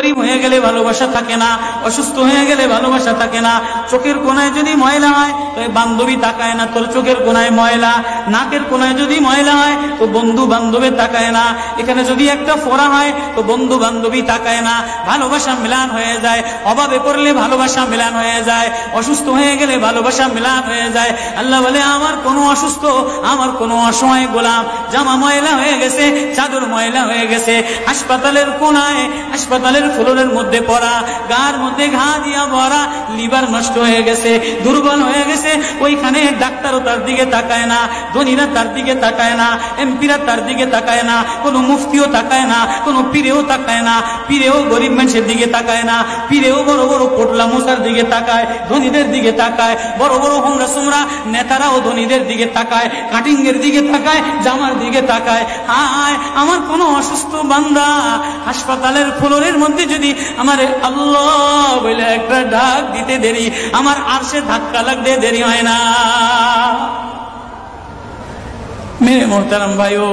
গরিব হয়ে গেলে ভালোবাসা থাকে না, অসুস্থ হয়ে গেলে ভালোবাসা থাকে না। চোখের কোনায় যদি ময়লা হয় তো বান্ধবী তাকায় না তোর চোখের কোনায় ময়লা, নাকের কোনায় যদি ময়লা হয় তো বন্ধু বান্ধবে তাকায় না, এখানে যদি একটা ফোড়া হয় তো বন্ধু বান্ধবী তাকায় না। ভালোবাসা মিলান হয়ে যায়, অভাবে পড়লে ভালোবাসা মিলান হয়ে যায়, অসুস্থ হয়ে গেলে ভালোবাসা মিলান হয়ে যায়। আল্লাহ বলে আমার কোনো অসুস্থ, আমার কোনো অসহায় গোলাম জামা ময়লা হয়ে গেছে, চাদর ময়লা হয়ে গেছে, হাসপাতালের কোনায় হাসপাতালের ফ্লোরের মধ্যে পড়া, গার মধ্যে ঘা দিয়া ভরা, লিভার নষ্ট হয়ে গেছে, দুর্বল হয়ে গেছে, ওইখানে ডাক্তারও তার দিকে তাকায় না, ধনীরা তার দিকে তাকায় না, এমপিরা তার দিকে তাকায় না, কোনো মুফতিও তাকায় না, কোনো পীরেও তাকায় না, পীরেও গরিব মানুষের দিকে তাকায় না, পীরেও বড় বড় পোটলা মশার দিকে তাকায়, ধনীদের দিকে তাকায়, বড় বড় হোমরা সোমরা নেতারাও ধনীদের দিকে তাকায়, কাটিং এর দিকে তাকায়, জামার দিকে তাকায়। হায় আমার কোনো অসুস্থ বান্দা হাসপাতালের ফ্লোরের মধ্যে যদি আমার আল্লাহ বলে একটা ডাক দিতে দেরি, আমার আরশে ধাক্কা লাগতে দেরি হয় না। মেরে মোহতারাম ভাইও,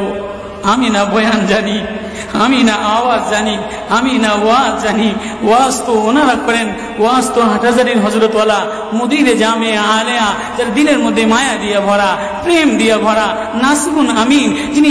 আমি না বয়ান জানি, আমি না আওয়াজ জানি, আমি না ওয়াজ জানি, ওয়াজ তো ওনারা করেন, ওয়াজ তো হাটহাজারীর হযরতওয়ালা মুদিরে জামে আলেয়া, যার দিলের মধ্যে মায়া দিয়ে ভরা, প্রেম দিয়ে ভরা, নাসিহুন আমিন, যিনি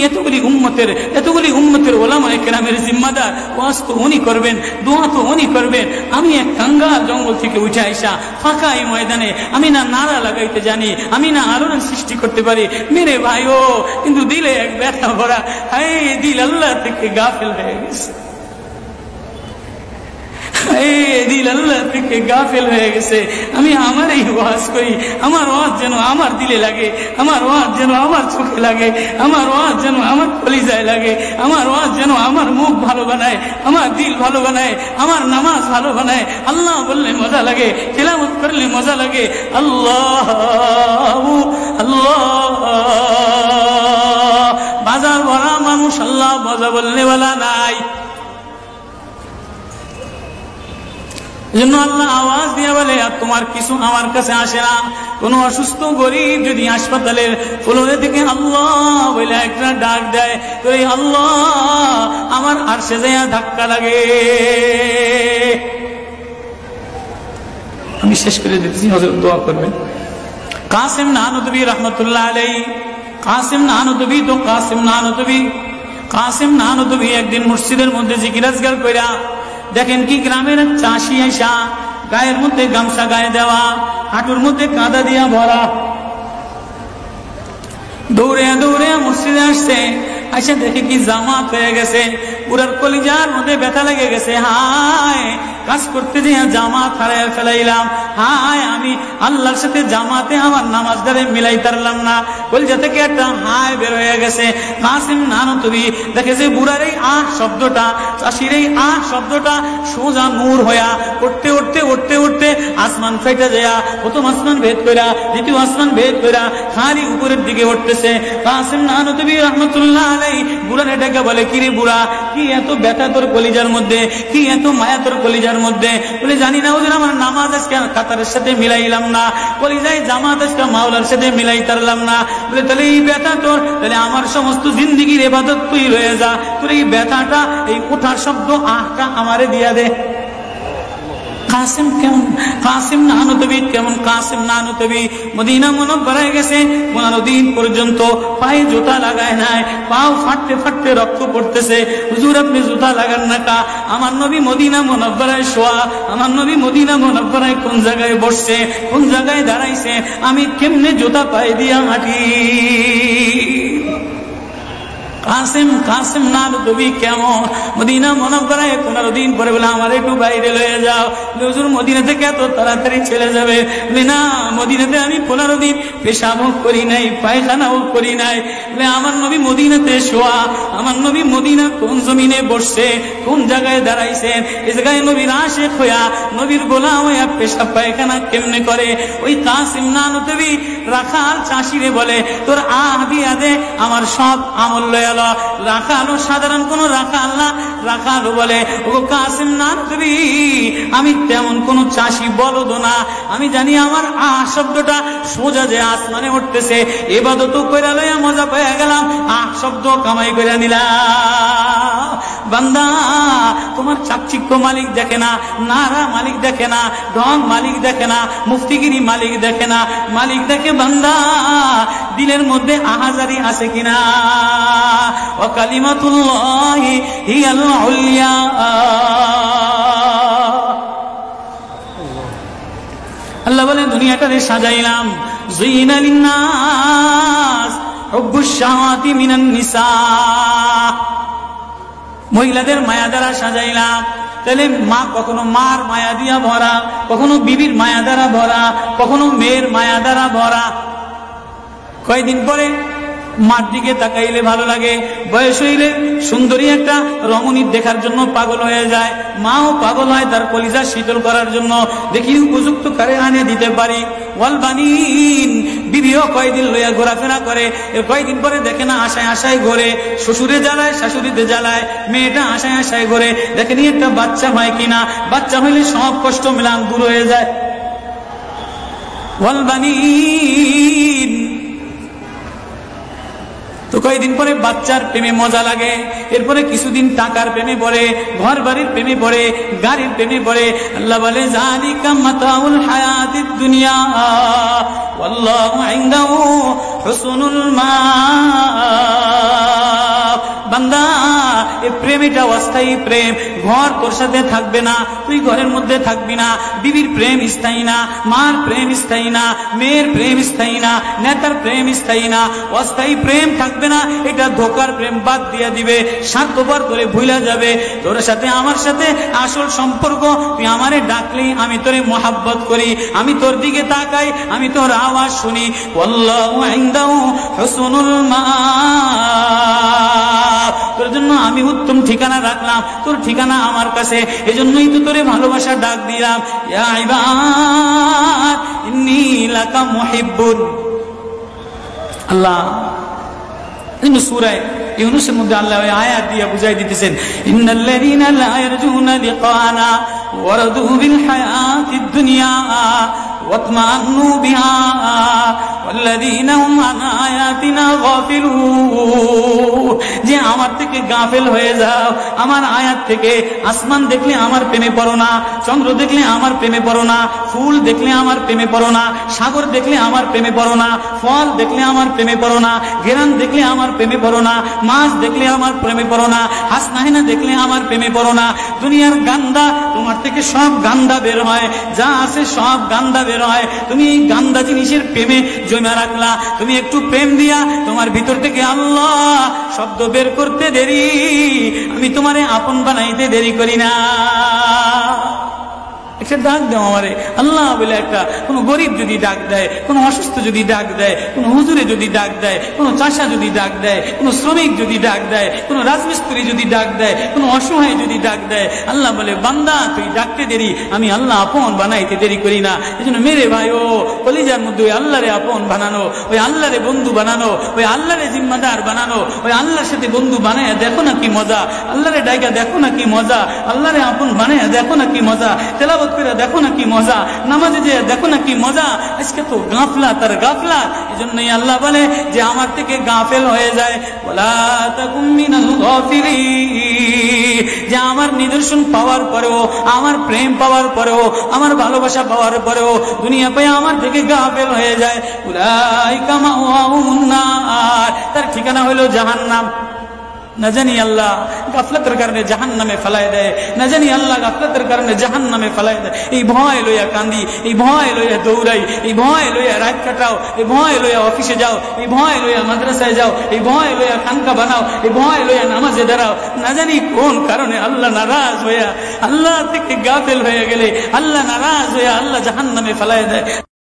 এতগুলি উম্মতের ওলামায়ে কেরামের জিম্মাদার, ওয়াজ তো উনি করবেন, দোয়া তো উনি করবেন। আমি এক কাঙ্গাল জঙ্গল থেকে উঠে আইসা ফাঁকা এই ময়দানে আমি না নারা লাগাইতে জানি, আমি না আলোড়ন সৃষ্টি করতে পারি মেরে ভাইও, কিন্তু দিলে এক ব্যথা ভরা, হায় দিল আল্লাহ থেকে গাফিল হয়ে গেছে, দিল আল্লাহ থেকে গাফিল হয়ে গেছে। আমি আমার এই ওয়াজ করি, আমার ওয়াজ যেন আমার দিলে লাগে, আমার ওয়াজ যেন আমার চোখে লাগে, আমার ওয়াজ যেন আমার কলিজায় লাগে, আমার ওয়াজ যেন আমার মুখ ভালো বানায়, আমার দিল ভালো বানায়, আমার নামাজ ভালো বানায়। আল্লাহ বললে মজা লাগে, তিলাওয়াত করলে মজা লাগে। আল্লাহ আল্লাহ, বাজার ভরা মানুষ, আল্লাহ মজা বললে বলা নাই। জন্য আল্লাহ আওয়াজ দিয়ে বলে আর তোমার কিছু আমার কাছে আসে না। কোন অসুস্থ গরিব যদি হাসপাতালের ফ্লোরে থেকে আল্লাহ বলে একটা ডাক দেয় তো এই আল্লাহ আমার আরশে যায় ধাক্কা লাগে। আমি শেষ করে দিচ্ছি, হযরত দোয়া করবেন। কাসিম নানুতুবি রহমতুল্লাহ আলাইহি, কাসিম নানুতুবি তো কাসিম নানুতুবি একদিন মসজিদের মধ্যে জিকির আজকার কইরা দেখেন কি গ্রামের চাষি আইসা গায়ের মধ্যে গামছা গায়ে দেওয়া, হাঁটুর মধ্যে কাদা দিয়া ভরা, দৌড়ে দৌড়ে মসজিদে আসছে। আইসা দেখে কি জামাত হয়ে গেছে, পুরার কলিজার মধ্যে ব্যথা লেগে গেছে। হায় কাজ করতে যে জামাত হারায় ফেলাইলাম, হায় আমি আল্লাহর সাথে জামাতে আমার নামাজটারে মিলাই তারলাম না। কলিজা থেকে একটা হায় বের হয়ে গেছে। কাসিম নানুতুবি দেখে যে বুড়ার এই আহ শব্দটা, চাষির এই আহ শব্দটা সোজা নূর হইয়া উঠতে উঠতে উঠতে উঠতে আসমান ফেটে যায়, প্রথম আসমান ভেদ কইরা দ্বিতীয় আসমান ভেদ কইরা খালি উপরের দিকে উঠতেছে। কাসিম নানুতুবি রহমতুল্লাহ আলাইহি বুড়ার এটাকে বলে, কিরে বুড়া কি এত ব্যথা তোর কলিজার মধ্যে, কি এত মায়া তোর কলিজার মধ্যে? বলে জানি না ওদের আমার নামাজ আজকে কাতারের সাথে মিলাইলাম না, কলিজায় জামাত আজকে মাওলার সাথে মিলাই তারলাম না। বলে তাহলে এই ব্যথা তোর, তাহলে আমার সমস্ত জিন্দিগির ইবাদত তুই রয়ে যা, তোর এই ব্যথাটা এই ওঠার শব্দ আহটা আমারে দিয়া দে। কাসিম কেমন, কাসিম নানুতুবি কেমন? কাসিম নানুতুবি মদিনা মুনাওয়ারায় গেছে, 15 দিন পর্যন্ত পায়ে জুতা লাগায় নাই, পাও ফাটতে ফাটতে রক্ত পড়তেছে। হুজুর আপনি জুতা লাগান না কা? আমার নবী মদিনা মুনাওয়ারায় শোয়া, আমার নবী মদিনা মুনাওয়ারায় কোন জায়গায় বসছে, কোন জায়গায় দাঁড়াইছে, আমি কেমনে জুতা পায়ে দিয়া হাঁটি? কাসিম নানুতুবি কেমন? মদিনা মুনাওয়ারায় 15 দিন পরে বলে আমার একটু বাইরে লয়ে যাও। হুজুর মদিনা থেকে এত তাড়াতাড়ি চলে যাবে? বলে না, মদিনাতে আমি 15 দিন পেশাবও করি নাই, পায়খানাও করি নাই। বলে আমার নবী মদিনাতে শোয়া, আমার নবী মদিনা কোন জমিনে বসছে, কোন জায়গায় দাঁড়াইছেন, এই জায়গায় নবীর আশিক হইয়া নবীর গোলাম হইয়া পেশাব পায়খানা কেমনে করে? ওই কাসিম নানুতুবি রাখাল চাষিরে বলে তোর আহ দিয়া দে, আমার সব আমল লয়া গেল। রাখালো সাধারণ কোন রাখাল না। রাখালো বলে, ও কাসিম নানতুরি, আমি তেমন কোন চাষি বলদ না। আমি জানি আমার শব্দটা সোজা যে আসমানে উঠতেছে, ইবাদত কইরা লইয়া মজা পেয়ে গেলাম, শব্দ কামাই করে নিলাম। বান্দা, তোমার চাকচিক্য মালিক দেখে না, নারা মালিক দেখে না, ঢং মালিক দেখে না, মুফতিগিরি মালিক দেখে না, মালিক দেখে বান্দা দিলের মধ্যে আহাজারি আছে কিনা। ওয়া কালিমাতুল্লাহি হিয়াল উলিয়া। আল্লাহ বলেন, দুনিয়াটারে সাজাইলাম, যুইনা লিন্নাস হুব্বুশ শাহাওয়াতি মিনান নিসা, মহিলাদের মায়া দ্বারা সাজাইলাম। তাহলে মা কখনো মার মায়া দিয়া ভরা, কখনো বিবির মায়া দ্বারা ভরা, কখনো মেয়ের মায়া দ্বারা ভরা। কয়েকদিন পরে মার দিকে তাকাইলে ভালো লাগে, বয়স হইলে সুন্দরী একটা রমণীর দেখার জন্য পাগল হয়ে যায়, মাও পাগল হয় তার কলিজা শীতল করার জন্য, দেখি উপযুক্ত কারে আনে দিতে পারি। ওয়াল বানিন, বিবিও কয়েকদিন লইয়া ঘোরাফেরা করে, কয়েকদিন পরে দেখে না আশায় আশায় ঘোরে, শ্বশুরে জ্বালায় শাশুড়িতে জ্বালায়, মেয়েটা আশায় আশায় ঘোরে, দেখেনি একটা বাচ্চা হয় কিনা, বাচ্চা হইলে সব কষ্ট মিলান দূর হয়ে যায়। ওয়াল বানিন, তো কয়েকদিন পরে বাচ্চার প্রেমে মজা লাগে, এরপরে কিছুদিন টাকার প্রেমে পড়ে, ঘর বাড়ির প্রেমে পড়ে, গাড়ির প্রেমে পড়ে। আল্লাহ বলে, যালিকা মাতাউল হায়াতিদ দুনিয়া ওয়াল্লাহু ইনদাহু হুসনুল মাআব। বান্দা, এই প্রেম এটা অস্থায়ী প্রেম। ঘর তোর সাথে থাকবে না, তুই ঘরের মধ্যে থাকবি না। বিবির প্রেম স্থায়ী না, মার প্রেম স্থায়ী না, মেয়ের প্রেম স্থায়ী না, নেতার প্রেম স্থায়ী না, অস্থায়ী প্রেম থাকবে না। এটা ধোকার প্রেম, বাদ দিয়ে দিবে, স্বার্থপর করে ভুলা যাবে। তোর সাথে আমার সাথে আসল সম্পর্ক, তুই আমারে ডাকলি আমি তোরে মোহাব্বত করি, আমি তোর দিকে তাকাই, আমি তোর আওয়াজ শুনি। আল্লাহু ইনদাহু হুসনুল মাআব, তোর জন্য আমি উত্তম ঠিকানা রাখলাম, তোর ঠিকানা আমার কাছে, এজন্যই তো তোরে ভালোবাসা ডাক দিলাম। ইয়া ইবাদ ইন্নী লাকা মুহিব্বুন। আল্লাহ সূরা ইউনূসের মধ্যে আল্লাহ আয়াত দিয়ে বুঝাই দিতেছেন, ইন্নাল্লাযীনা লা ইয়ারজুনা লিকানা ওয়ারাদু বিল হায়াতিদ দুনিয়া ওয়াতমান্নু বিহা ওয়াল্লাযীনা হুম আন আয়াতিনা গাফিলুন। যে আমার থেকে গাফেল হয়ে যাও, আমার আয়াত থেকে। আসমান দেখলে আমার প্রেমে পড়ো না, চন্দ্র দেখলে আমার প্রেমে পড়ো না, ফুল দেখলে আমার প্রেমে পড়ো না, সাগর দেখলে আমার প্রেমে পড়ো না, ফল দেখলে আমার প্রেমে পড়ো না, ঘেরান দেখলে আমার প্রেমে পড়ো না, মাছ দেখলে আমার প্রেমে পড়ো না, হাসনাহিনা দেখলে আমার প্রেমে পড়ো না। দুনিয়ার গান্দা, তোমার থেকে সব গান্দা বের হয়, যা আছে সব গান্দা বের হয়। তুমি এই গান্দা জিনিসের প্রেমে জমা রাখলা, তুমি একটু প্রেম দিয়া তোমার ভিতর থেকে আল্লাহ শব্দ বের করতে দেরি, আমি তোমারে আপন বানাইতে দেরি করি না। একটা ডাক দাও আমারে আল্লাহ বলে, একটা কোন গরিব যদি ডাক দেয়, কোন অসুস্থ যদি ডাক দেয়, কোন হুজুরে যদি ডাক দেয়, কোন চাষা যদি ডাক দেয়, কোন শ্রমিক যদি ডাক দেয়, কোন রাজমিস্ত্রি যদি ডাক দেয়, কোন অসহায় যদি ডাক দেয়, আল্লাহ বলে, বান্দা তুই ডাকতে দেরি, আমি আল্লাহ আপন বানাইতে দেরি করি না। এই জন্য মেরে ভাই, ও কলিজার মধ্যে ওই আল্লাহরে আপন বানানো, ওই আল্লাহরে বন্ধু বানানো, ওই আল্লাহরে জিম্মাদার বানানো, ওই আল্লাহর সাথে বন্ধু বানায় দেখো না কি মজা, আল্লাহরে ডাইকা দেখো না কি মজা, আল্লাহরে আপন বানায় দেখো না কি মজা, তেলাওয়াত করে দেখো না কি মজা, নামাজে যে দেখো না কি মজা। আজকে তো গাফলা তার গাফলা। এজন্যই আল্লাহ বলে যে আমার থেকে গাফেল হয়ে যায়, ওয়ালা তাকুম মিনাল গাফিলিন, যে আমার নিদর্শন পাওয়ার পরেও, আমার প্রেম পাওয়ার পরেও, আমার ভালোবাসা পাওয়ার পরেও দুনিয়া পেয়ে আমার থেকে গাফেল হয়ে যায়। উলাইকা মাওয়াহুমুন নার, তার ঠিকানা হলো জাহান্নাম। না জানি আল্লাহ গাফলতের কারণে জাহান্নামে ফেলায় দেয়, না জানি আল্লাহ গাফলতের কারণে জাহান্নামে ফেলায় দেয়। এই ভয় লইয়া কান্দি, এই ভয় লইয়া দৌড়াই, এই ভয় লইয়া রাত কাটাও, এই ভয় লইয়া অফিসে যাও, এই ভয় লইয়া মাদ্রাসায় যাও, এই ভয় লইয়া খানকা বানাও, এই ভয় লইয়া নামাজে দাঁড়াও। না জানি কোন কারণে আল্লাহ নারাজ হইয়া, আল্লাহ থেকে গাফেল হয়ে গেলে আল্লাহ নারাজ হইয়া আল্লাহ জাহান্নামে ফেলায় দেয়।